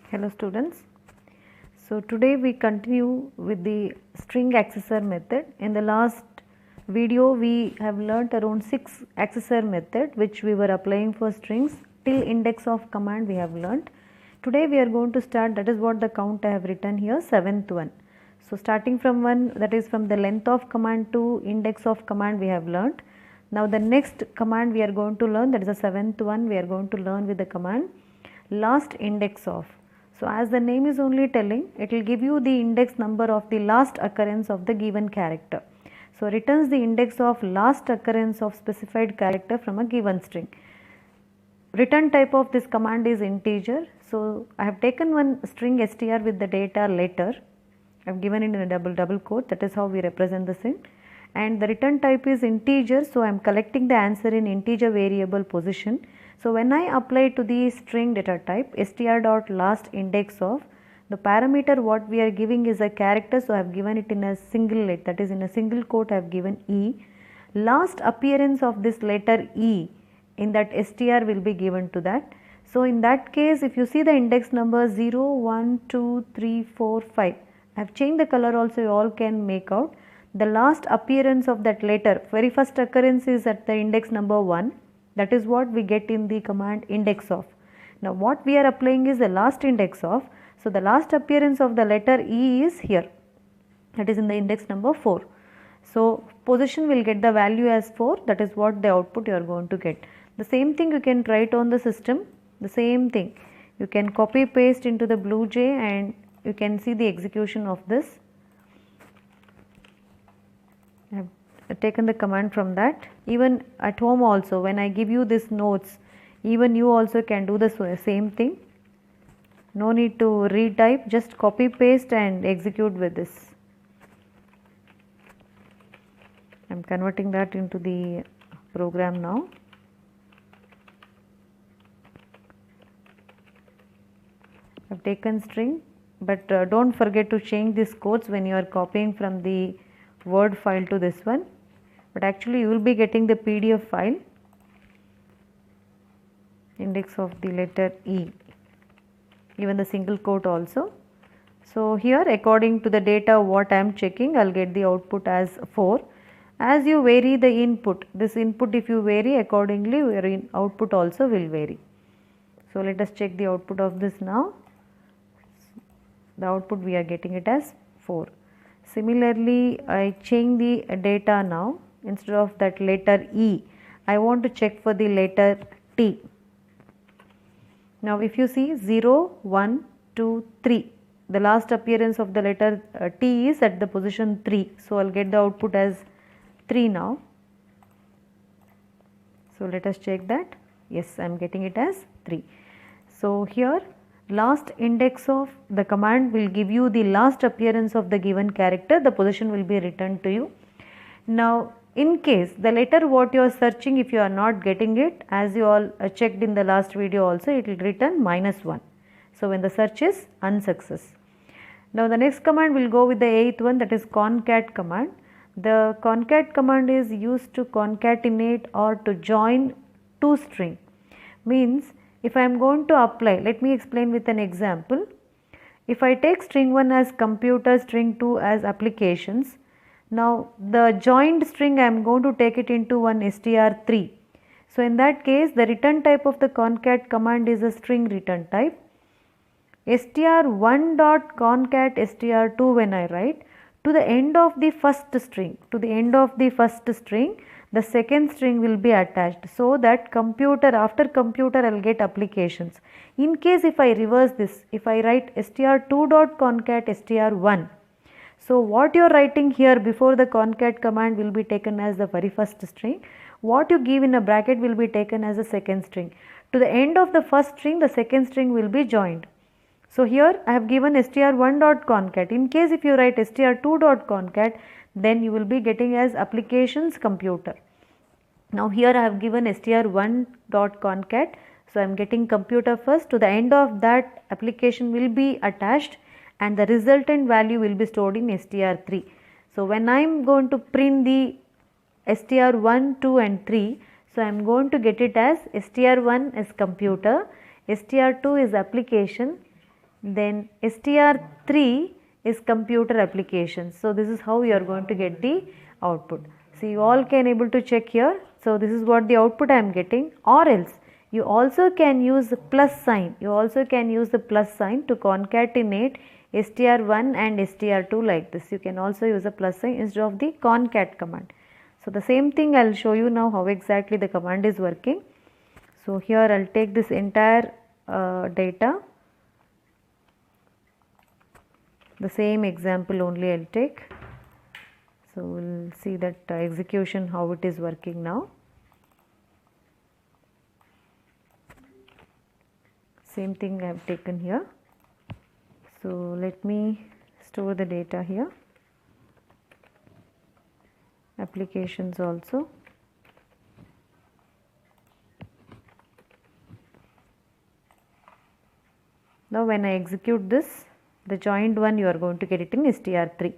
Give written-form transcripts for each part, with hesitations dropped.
Hello students. So today we continue with the string accessor method. In the last video we have learnt around 6 accessor method which we were applying for strings till index of command we have learnt. Today we are going to start, that is what the count I have written here, 7th one. So starting from one, that is from the length of command to index of command we have learnt. Now the next command we are going to learn, that is the 7th one, we are going to learn with the command last index of. So as the name is only telling, it will give you the index number of the last occurrence of the given character. So returns the index of last occurrence of specified character from a given string. Return type of this command is integer. So I have taken one string str with the data letter. I have given it in a double quote. That is how we represent the string. And the return type is integer. So I am collecting the answer in integer variable position. So when I apply to the string data type str.last index of, the parameter what we are giving is a character, so I have given it in a singlet, that is in a single quote I have given E. Last appearance of this letter E in that str will be given to that. So in that case, if you see the index number 0, 1, 2, 3, 4, 5, I have changed the color also, you all can make out. The last appearance of that letter, very first occurrence is at the index number 1. That is what we get in the command index of. Now what we are applying is the last index of. So the last appearance of the letter E is here. That is in the index number 4. So position will get the value as 4. That is what the output you are going to get. The same thing you can write on the system. The same thing. You can copy paste into the BlueJ and you can see the execution of this. I have taken the command from that. Even at home also, when I give you this notes, even you also can do the same thing. No need to retype, just copy paste and execute with this. I am converting that into the program now. I have taken string, but don't forget to change these codes when you are copying from the Word file to this one. But actually you will be getting the PDF file, index of the letter E, even the single quote also. So here according to the data what I am checking, I will get the output as 4. As you vary the input, this input if you vary accordingly your output also will vary. So let us check the output of this now. The output we are getting it as 4. Similarly, I change the data now. Instead of that letter E, I want to check for the letter T. Now if you see 0, 1, 2, 3, the last appearance of the letter T is at the position 3. So I will get the output as 3 now. So let us check that. Yes, I am getting it as 3. So here last index of the command will give you the last appearance of the given character, the position will be returned to you. Now in case the letter what you are searching, if you are not getting it, as you all checked in the last video also, it will return -1. So when the search is unsuccess. Now the next command will go with the 8th one, that is concat command. The concat command is used to concatenate or to join two string. Means if I am going to apply, let me explain with an example. If I take string 1 as computer, string 2 as applications, now the joined string I am going to take it into one str3. So in that case the return type of the concat command is a string return type. str1.concat str2 when I write, to the end of the first string, the second string will be attached, so that computer, after computer I will get applications. In case if I reverse this, if I write str2.concat str1, so what you are writing here before the concat command will be taken as the very first string, what you give in a bracket will be taken as a second string. To the end of the first string, the second string will be joined. So here I have given str1.concat. In case if you write str2.concat, then you will be getting as applications computer. Now here I have given str1.concat. So I am getting computer first. To the end of that, application will be attached and the resultant value will be stored in str3. So when I am going to print the str1, 2 and 3, so I am going to get it as str1 is computer, str2 is application, Then str3 is computer applications. So this is how you are going to get the output. So you all can able to check here. So this is what the output I am getting, or else you also can use the plus sign. You also can use the plus sign to concatenate str1 and str2 like this. You can also use a plus sign instead of the concat command. So the same thing I will show you now how exactly the command is working. So here I will take this entire data. The same example only I will take. So we will see that execution how it is working now. Same thing I have taken here. So let me store the data here. Applications also. Now when I execute this, the joined one you are going to get it in str3.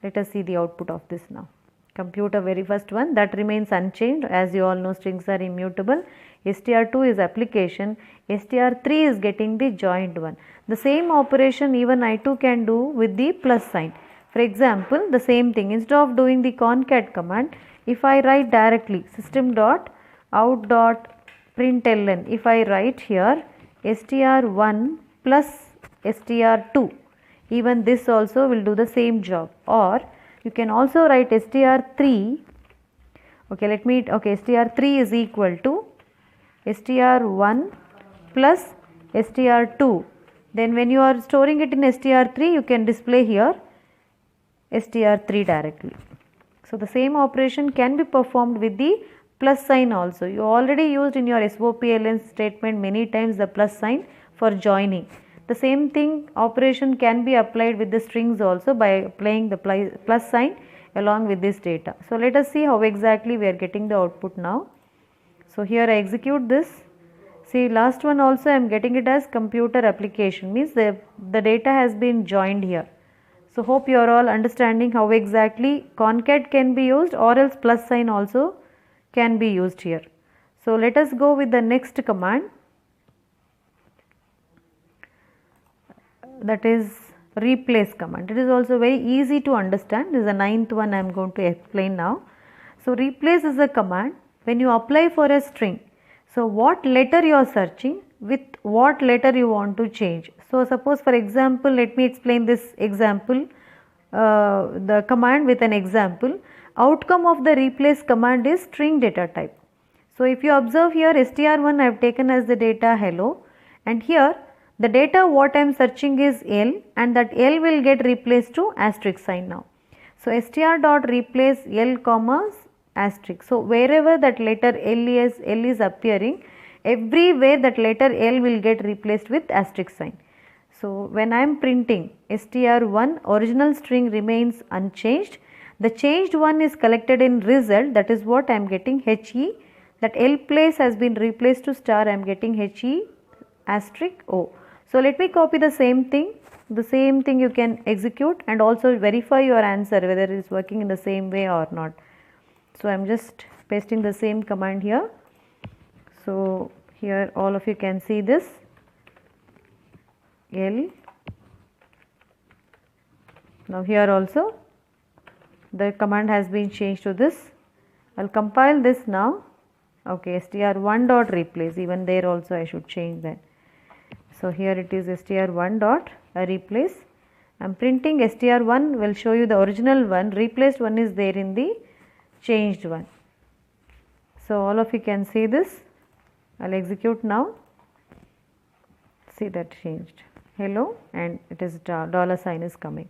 Let us see the output of this now. Computer very first one, that remains unchanged. As you all know, strings are immutable. str2 is application, str3 is getting the joined one. The same operation even I2 can do with the plus sign. For example, the same thing, instead of doing the concat command, if I write directly system.out.println, if I write here str1 plus str2, even this also will do the same job. Or you can also write str3, str3 is equal to str1 plus str2. Then when you are storing it in str3, you can display here str3 directly. So the same operation can be performed with the plus sign also. You already used in your SOPLN statement many times the plus sign for joining. The same thing operation can be applied with the strings also by applying the plus sign along with this data. So let us see how exactly we are getting the output now. So here I execute this. See, last one also I am getting it as computer application, means the data has been joined here. So hope you are all understanding how exactly concat can be used, or else plus sign also can be used here. So let us go with the next command, that is replace command. It is also very easy to understand. This is the ninth one I am going to explain now. So replace is a command when you apply for a string. So what letter you are searching, with what letter you want to change. So suppose for example, let me explain this example, the command with an example. Outcome of the replace command is string data type. So if you observe here, str1 I have taken as the data hello, and here the data what I am searching is L, and that L will get replaced to asterisk sign now. So str dot replace L comma asterisk. So wherever that letter L is appearing, everywhere that letter L will get replaced with asterisk sign. So when I am printing str1, original string remains unchanged. The changed one is collected in result, that is what I am getting HE. That L place has been replaced to star, I am getting HE asterisk O. So let me copy the same thing. The same thing you can execute and also verify your answer whether it is working in the same way or not. So I am just pasting the same command here. So here all of you can see this L. Now here also the command has been changed to this. I will compile this now. Okay, str1 dot replace, even there also I should change that. So here it is str1 dot replace. I am printing str1 will show you the original one, replaced one is there in the changed one. So all of you can see this. I will execute now. See that changed hello, and it is dollar sign is coming.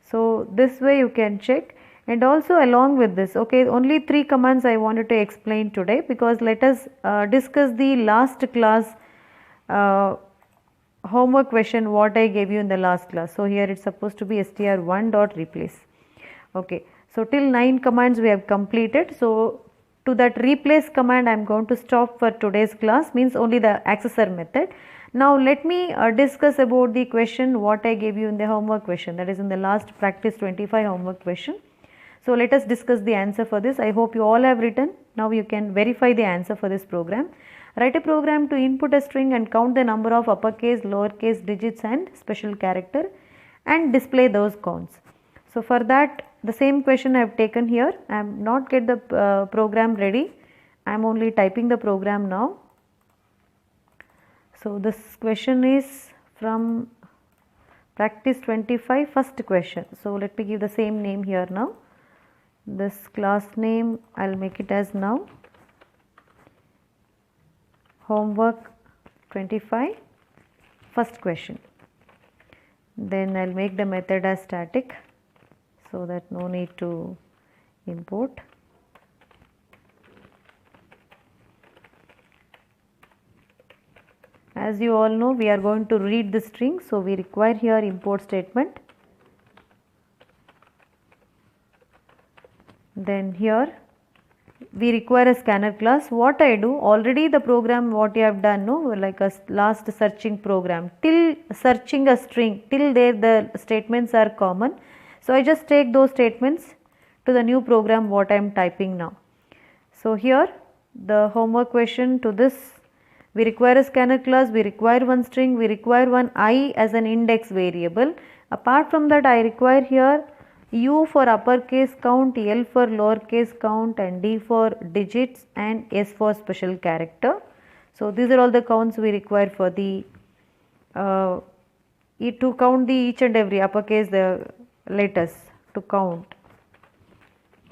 So this way you can check. And also along with this, okay, only 3 commands I wanted to explain today, because let us discuss the last class homework question what I gave you in the last class. So here it's supposed to be str1 dot replace. Okay, so till 9 commands we have completed. So to that replace command I am going to stop for today's class, means only the accessor method. Now let me discuss about the question what I gave you in the homework question, that is in the last practice 25 homework question. So let us discuss the answer for this. I hope you all have written. Now you can verify the answer for this program. Write a program to input a string and count the number of uppercase, lowercase digits and special character and display those counts. So for that, the same question I have taken here. I am not get the program ready. I am only typing the program now. So this question is from practice 25, first question. So let me give the same name here now. This class name I will make it as now homework 25, first question. Then I will make the method as static, so that no need to import. As you all know, we are going to read the string, so we require here import statement. Then here we require a scanner class. What I do, already the program what you have done, no, like a last searching program, till searching a string, till there the statements are common. So I just take those statements to the new program what I am typing now. So here the homework question to this, we require a scanner class, we require one string, we require one I as an index variable. Apart from that, I require here U for uppercase count, L for lowercase count and D for digits and S for special character. So these are all the counts we require for the to count the each and every uppercase the letters to count.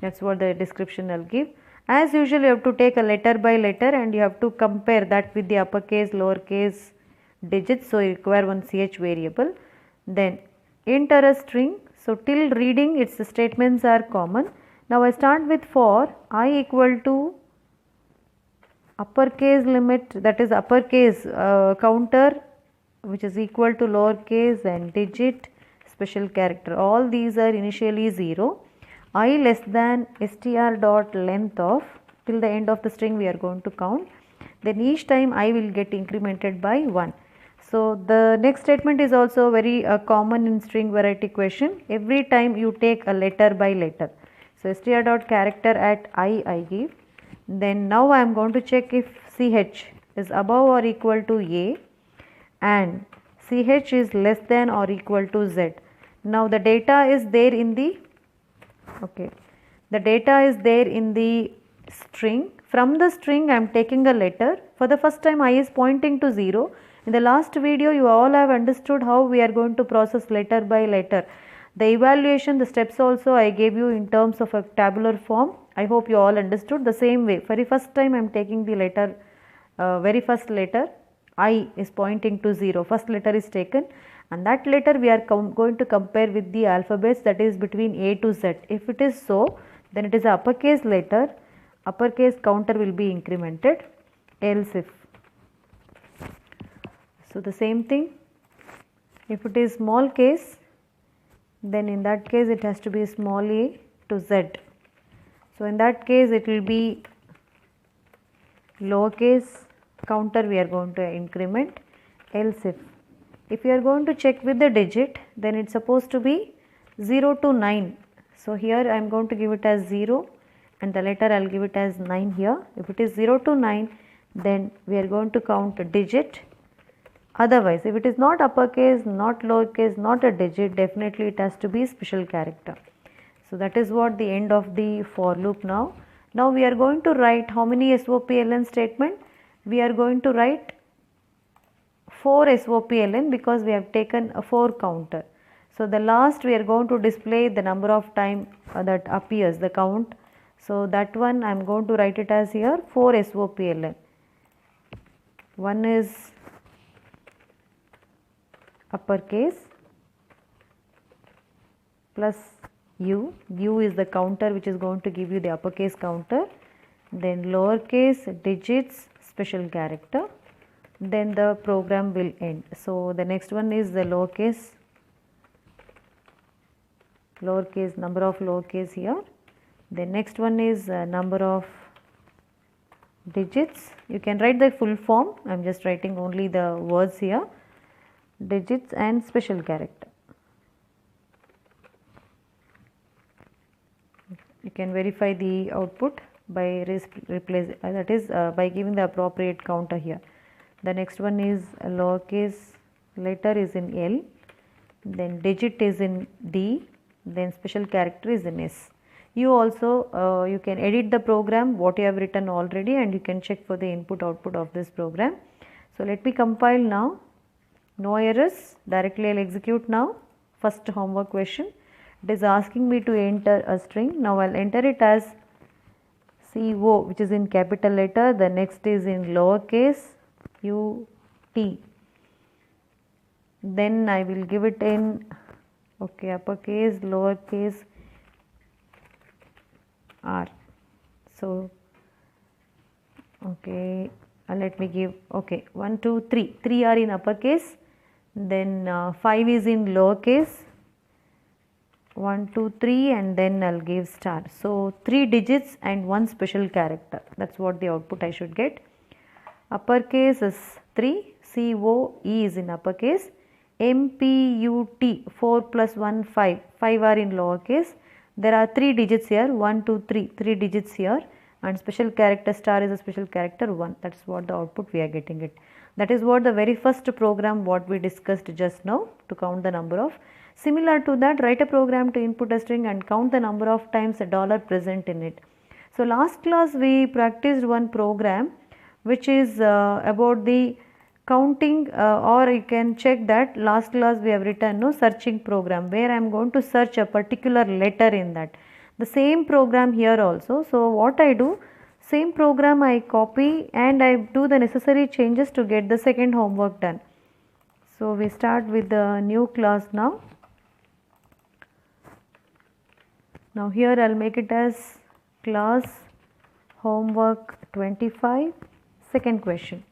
That's what the description I'll give. As usual, you have to take a letter by letter and you have to compare that with the uppercase, lowercase digits. So you require one ch variable. Then enter a string. So till reading its statements are common. Now I start with for I equal to uppercase limit, that is uppercase counter, which is equal to lowercase and digit special character. All these are initially 0. I less than str dot length of, till the end of the string we are going to count. Then each time I will get incremented by 1. So the next statement is also very common in string variety question. Every time you take a letter by letter. So str dot character at I give. Then now I am going to check if ch is above or equal to a and ch is less than or equal to z. Now the data is there in the string. From the string I am taking a letter. For the first time I is pointing to 0. In the last video you all have understood how we are going to process letter by letter. The evaluation, the steps also I gave you in terms of a tabular form. I hope you all understood. The same way, very first time I am taking the letter, very first letter I is pointing to 0. First letter is taken and that letter we are going to compare with the alphabets, that is between A to Z. If it is so, then it is a uppercase letter, uppercase counter will be incremented, else if. So the same thing, if it is small case, then in that case it has to be small a to z. So in that case it will be lowercase counter we are going to increment, else if. If you are going to check with the digit, then it's supposed to be 0 to 9. So here I am going to give it as 0 and the letter I will give it as 9 here. If it is 0 to 9, then we are going to count a digit. Otherwise, if it is not uppercase, not lowercase, not a digit, definitely it has to be special character. So that is what the end of the for loop now. Now we are going to write how many SOPLN statement? We are going to write 4 SOPLN because we have taken a 4 counter. So the last we are going to display the number of time that appears, the count. So that one I am going to write it as here 4 SOPLN. One is uppercase plus u is the counter which is going to give you the uppercase counter, then lowercase digits special character, then the program will end. So the next one is the lowercase number of lowercase here. The next one is number of digits. You can write the full form, I am just writing only the words here, digits and special character. You can verify the output. by that is by giving the appropriate counter here. The next one is lowercase letter is in L, then digit is in D, then special character is in S. You also you can edit the program what you have written already, and you can check for the input output of this program. So let me compile now. No errors, directly I'll execute now. First homework question, it is asking me to enter a string. Now I'll enter it as CO, which is in capital letter. The next is in lowercase ut. Then I will give it in uppercase, lowercase r. So let me give 1 2 3, 3 are in uppercase, then 5 is in lowercase, 1 2 3, and then I'll give star. So 3 digits and 1 special character, that's what the output I should get. Uppercase is 3, COE is in uppercase, MPUT 4 plus 1 5, 5 are in lowercase. There are 3 digits here, 1 2 3, 3 digits here, and special character star is a special character 1. That's what the output we are getting it. That is what the very first program what we discussed just now, to count the number of. Similar to that, write a program to input a string and count the number of times a dollar present in it. So last class we practiced one program which is about the counting, or you can check that last class we have written searching program, where I am going to search a particular letter in that. The same program here also. So what I do, same program I copy and I do the necessary changes to get the second homework done. So we start with the new class now. Now here I will make it as class homework 25, second question.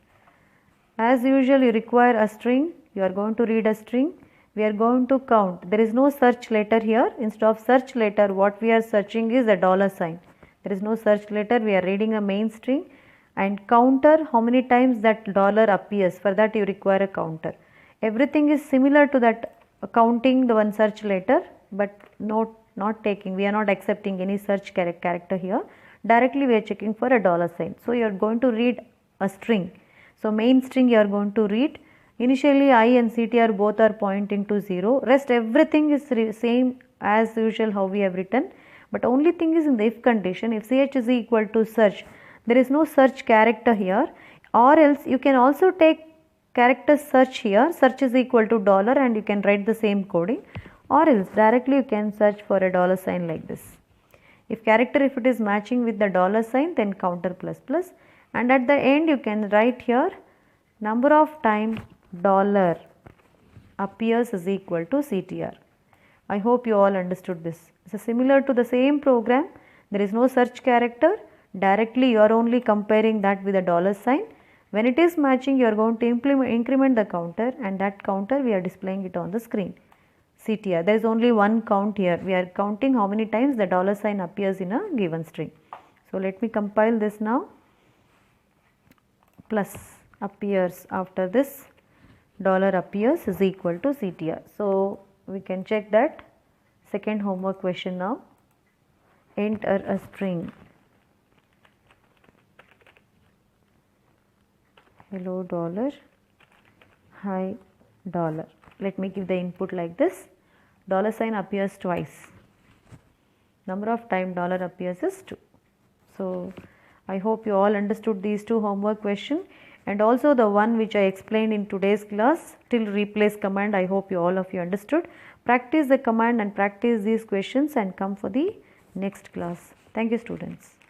As usual, you require a string, you are going to read a string, we are going to count. There is no search letter here. Instead of search letter, what we are searching is a dollar sign. There is no search letter, we are reading a main string, and counter how many times that dollar appears. For that you require a counter. Everything is similar to that, counting the one search letter, but not taking, we are not accepting any search character here. Directly we are checking for a dollar sign. So you are going to read a string. So main string you are going to read. Initially I and CTR both are pointing to 0. Rest everything is same as usual how we have written. But only thing is in the if condition, if ch is equal to search, there is no search character here, or else you can also take character search here, search is equal to dollar, and you can write the same coding, or else directly you can search for a dollar sign like this. If character, if it is matching with the dollar sign, then counter plus plus, and at the end you can write here number of time dollar appears is equal to CTR. I hope you all understood this. So similar to the same program, there is no search character, directly you are only comparing that with a dollar sign. When it is matching, you are going to increment the counter, and that counter we are displaying it on the screen. CTR, there is only one count here, we are counting how many times the dollar sign appears in a given string. So let me compile this now. Plus appears after this, dollar appears is equal to CTR. So we can check that. Second homework question now. Enter a string. Hello dollar, hi dollar. Let me give the input like this. Dollar sign appears twice. Number of time dollar appears is 2. So I hope you all understood these two homework questions, and also the one which I explained in today's class, till replace command. I hope all of you understood. Practice the command and practice these questions and come for the next class. Thank you, students.